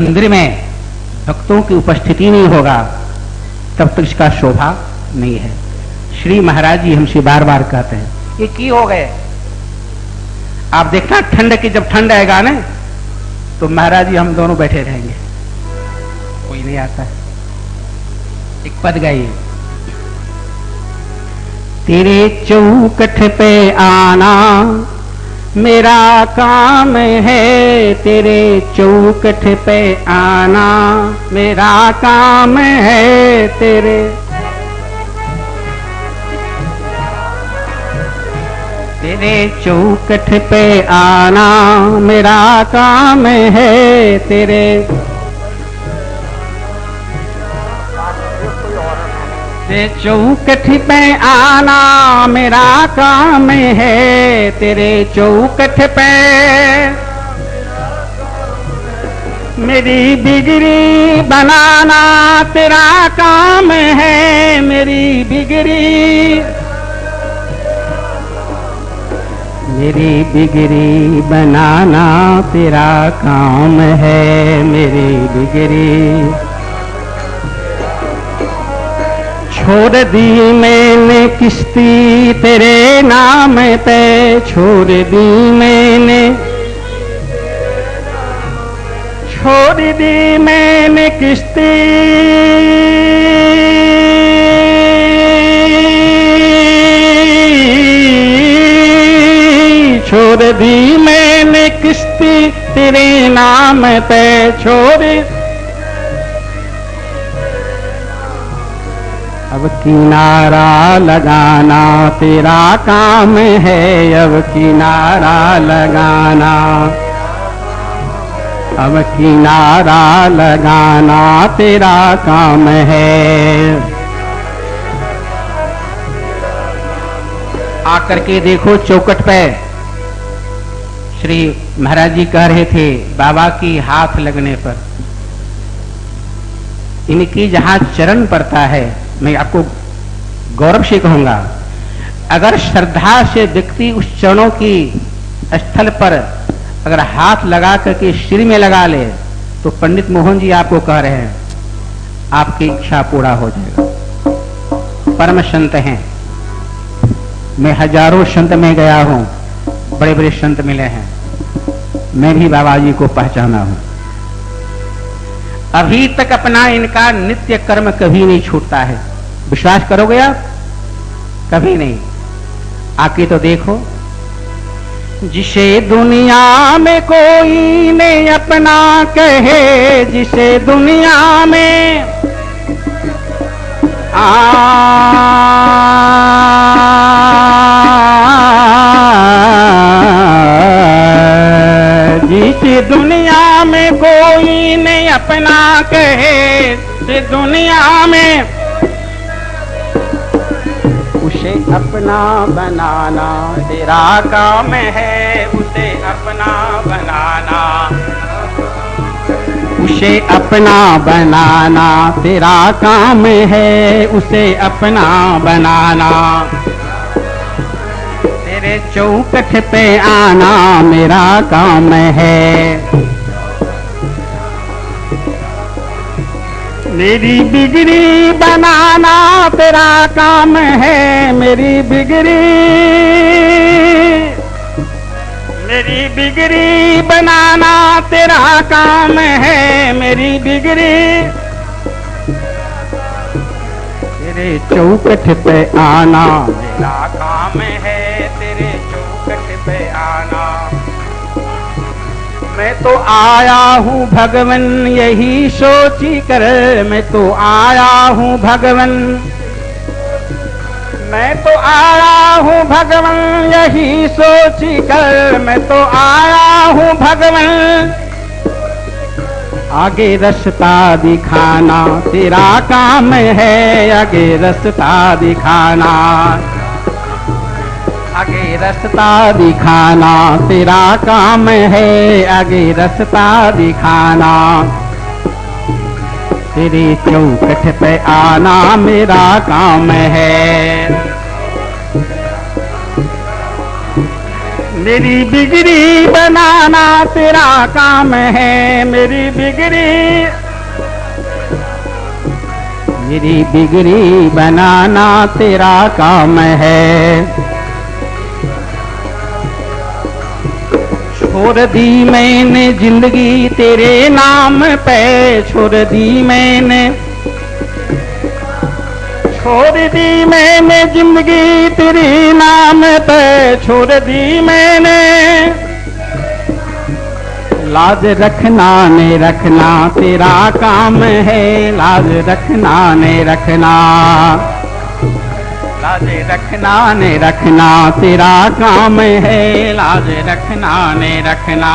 मंदिर में भक्तों की उपस्थिति नहीं होगा तब तक इसका शोभा नहीं है। श्री महाराज जी हमसे बार बार कहते हैं ये की हो गए। आप देखना ठंड की जब ठंड आएगा ना तो महाराज जी हम दोनों बैठे रहेंगे, कोई नहीं आता है। एक पद गाइए। तेरे चौखट पे आना मेरा काम है, तेरे चौखट पे आना मेरा काम है, तेरे चौखट पे आना मेरा काम है, तेरे चौखट पे आना मेरा काम है, तेरे चौखट पे मेरी बिगड़ी बनाना तेरा काम है, मेरी बिगड़ी बनाना तेरा काम है, मेरी बिगड़ी छोड़ दी मैंने किश्ती तेरे नाम पे, छोड़ दी मैंने किश्ती छोड़ दी मैंने किश्ती तेरे नाम पे, छोड़ अब किनारा लगाना तेरा काम है, अब किनारा लगाना, अब किनारा लगाना तेरा काम है। आकर के देखो चौखट पे श्री महाराज जी कह रहे थे बाबा की हाथ लगने पर इनकी जहां चरण पड़ता है, मैं आपको गौरव से कहूंगा, अगर श्रद्धा से व्यक्ति उस चरणों की स्थल पर अगर हाथ लगा करके सिर में लगा ले तो पंडित मोहन जी आपको कह रहे हैं आपकी इच्छा पूरा हो जाएगा। परम संत हैं, मैं हजारों संत में गया हूं, बड़े बड़े संत मिले हैं, मैं भी बाबा जी को पहचाना हूं। अभी तक अपना इनका नित्य कर्म कभी नहीं छूटता है। विश्वास करोगे आप? कभी नहीं। आके तो देखो, जिसे दुनिया में कोई ने अपना कहे, जिसे दुनिया में जिसे दुनिया में कोई ने अपना कहे, जिसे दुनिया में उसे अपना बनाना तेरा काम है, उसे अपना बनाना, उसे अपना बनाना तेरा काम है, उसे अपना बनाना, तेरे चौखट पे आना मेरा काम है। मेरी बिगड़ी बनाना तेरा काम है, मेरी बिगड़ी बनाना तेरा काम है, मेरी बिगड़ी तेरे चौखट पे आना मेरा काम है, तेरे चौखट पे आना। मैं तो आया हूँ भगवन यही सोची कर, मैं तो आया हूँ भगवन, मैं तो आया हूँ भगवन यही सोची कर, मैं तो आया हूँ भगवन आगे रास्ता दिखाना तेरा काम है, आगे रास्ता दिखाना, आगे रास्ता दिखाना तेरा काम है, आगे रास्ता दिखाना, तेरे चौखट पे आना मेरा काम है। मेरी बिगड़ी बनाना तेरा काम है, मेरी बिगड़ी बनाना तेरा काम है। छोड़ दी मैंने जिंदगी तेरे नाम पे, छोड़ दी मैंने जिंदगी तेरे नाम पे, छोड़ दी मैंने। लाज रखना ने रखना तेरा काम है, लाज रखना ने रखना, लाज रखना ने रखना तेरा काम है, लाज रखना ने रखना।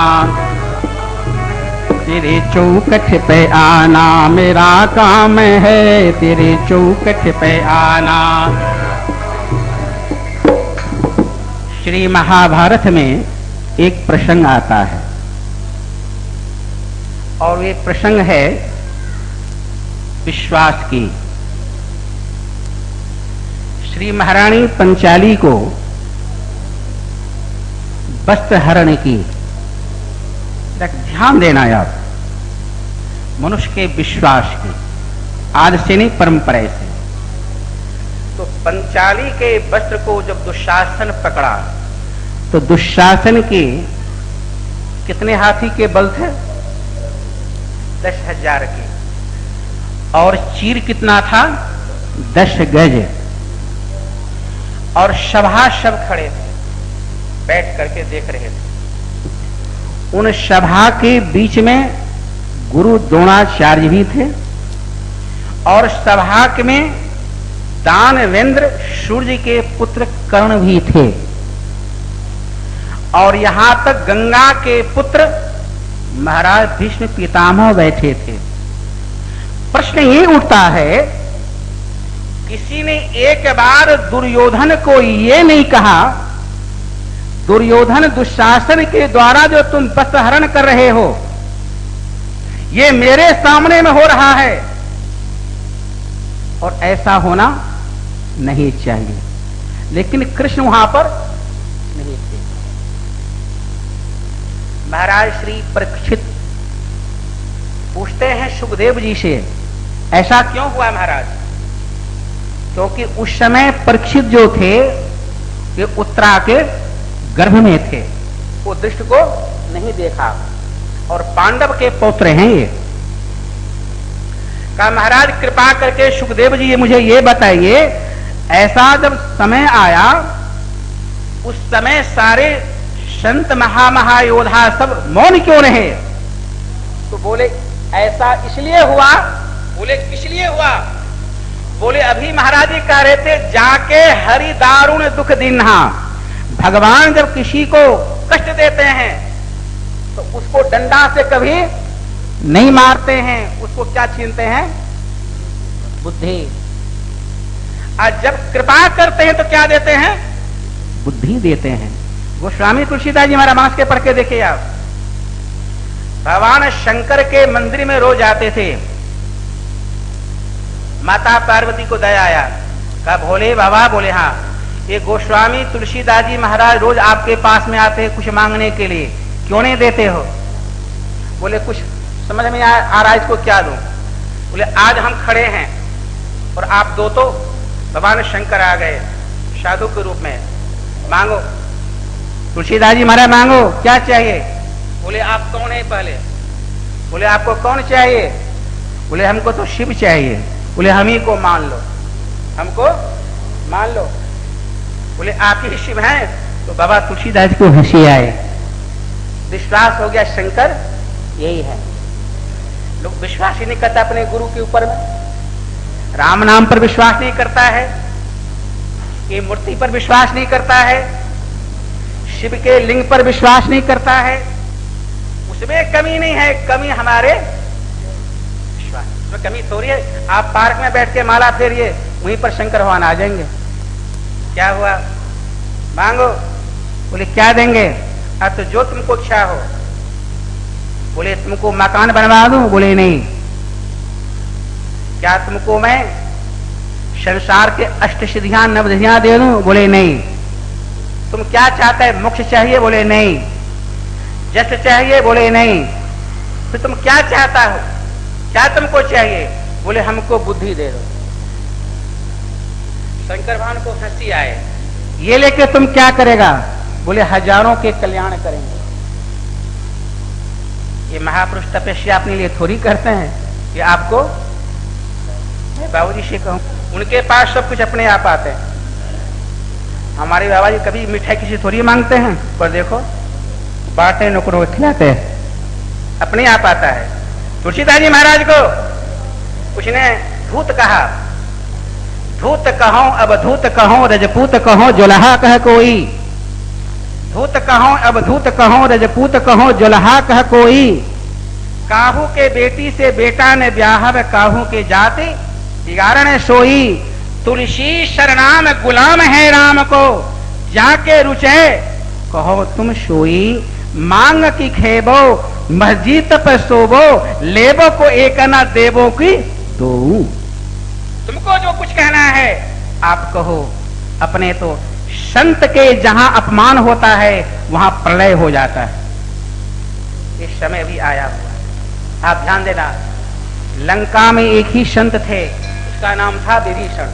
तेरे चौखट पे आना मेरा काम है, तेरे चौखट पे आना। श्री महाभारत में एक प्रसंग आता है और ये प्रसंग है विश्वास की। श्री महारानी पंचाली को वस्त्र हरण की। ध्यान देना आप, मनुष्य के विश्वास की, आज से नहीं परंपरा से। तो पंचाली के वस्त्र को जब दुशासन पकड़ा तो दुशासन के कितने हाथी के बल थे? 10,000 के। और चीर कितना था? 10 गज। और सभासद खड़े थे, बैठ करके देख रहे थे। उन सभा के बीच में गुरु द्रोणाचार्य भी थे और सभा में दानवेंद्र सूर्य के पुत्र कर्ण भी थे और यहां तक गंगा के पुत्र महाराज भीष्म पितामह बैठे थे। प्रश्न ये उठता है, किसी ने एक बार दुर्योधन को ये नहीं कहा, दुर्योधन दुशासन के द्वारा जो तुम वस्त्र हरण कर रहे हो ये मेरे सामने में हो रहा है और ऐसा होना नहीं चाहिए। लेकिन कृष्ण वहां पर नहीं थे। महाराज श्री परीक्षित पूछते हैं सुखदेव जी से, ऐसा क्यों हुआ महाराज? क्योंकि उस समय परीक्षित जो थे वे उत्तरा के गर्भ में थे, वो दृष्टि को नहीं देखा और पांडव के पौत्र हैं ये। कहा महाराज कृपा करके सुखदेव जी मुझे ये बताइए, ऐसा जब समय आया उस समय सारे संत महायोद्धा सब मौन क्यों रहे? तो बोले ऐसा इसलिए हुआ। बोले किस लिए हुआ? बोले अभी महाराज जी कह रहे थे, जाके हरि दारुण दुख दिन्हा। भगवान जब किसी को कष्ट देते हैं तो उसको डंडा से कभी नहीं मारते हैं, उसको क्या छीनते हैं? बुद्धि। और जब कृपा करते हैं तो क्या देते हैं? बुद्धि देते हैं। गोस्वामी तुलसीदास जी हमारा मांस के पढ़ के देखिए आप। भगवान शंकर के मंदिर में रोज आते थे। माता पार्वती को दया आया, कहा भोले बाबा। बोले हाँ। ये गोस्वामी तुलसीदास जी महाराज रोज आपके पास में आते हैं कुछ मांगने के लिए, क्यों नहीं देते हो? बोले कुछ समझ में आ रहा है, इसको क्या दूं? बोले आज हम खड़े हैं और आप दो तो भगवान शंकर आ गए साधु के रूप में, मांगो। तुलसीदास जी महाराज मांगो, क्या चाहिए? बोले आप कौन है पहले? बोले आपको कौन चाहिए? बोले हमको तो शिव चाहिए। बोले हम ही को मान लो, हमको मान लो। बोले आप ही शिव हैं? तो बाबा तुलसीदास को हंसी आए, विश्वास हो गया शंकर यही है। लोग विश्वास ही नहीं करता अपने गुरु के ऊपर में, राम नाम पर विश्वास नहीं करता है, ये मूर्ति पर विश्वास नहीं करता है, शिव के लिंग पर विश्वास नहीं करता है। उसमें कमी नहीं है, कमी हमारे विश्वास में कमी थोड़ी है। आप पार्क में बैठ के माला फेरिए, वहीं पर शंकर भगवान आ जाएंगे। क्या हुआ? मांगो। बोले क्या देंगे? अब तो जो तुमको इच्छा हो। बोले तुमको मकान बनवा दूं? बोले नहीं। क्या तुमको मैं संसार के अष्ट सिद्धियां नवसिद्धियां दे दूं? बोले नहीं। तुम क्या चाहते है? मोक्ष चाहिए? बोले नहीं। जस चाहिए? बोले नहीं। फिर तुम क्या चाहता हो? क्या तुमको चाहिए? बोले हमको बुद्धि दे दो। शंकर भगवान को हंसी आए, ये लेके तुम क्या करेगा? बोले हजारों के कल्याण करेंगे। ये महापुरुष तपस्या अपने लिए थोड़ी करते हैं कि आपको मैं बाबूजी से कहूं, उनके पास सब कुछ अपने आप आते हैं। हमारे बाबा जी कभी मिठाई किसी थोड़ी मांगते हैं, पर देखो बांटे नुकरों को खिलाते हैं, अपने आप आता है। तुलसीदास जी महाराज को कुछ ने धूत कहा, धूत कहो अब धूत कहो रजपूत कहो जुलहा कह कोई, धूत कहो अब धूत कहो रजपूत कहो जुलहा कह कोई, काहू के बेटी से बेटा ने ब्याहव काहू के जाति बिगाड़ने सोई, तुलसी शरणाम गुलाम है राम को जाके रुचे कहो तुम सोई, मांग की खेबो मस्जिद पर सोबो लेबो को एक ना देवो की दो। तुमको जो कुछ कहना है आप कहो, अपने तो संत के जहां अपमान होता है वहां प्रलय हो जाता है। इस समय भी आया हुआ, आप ध्यान देना। लंका में एक ही संत थे, उसका नाम था विभीषण।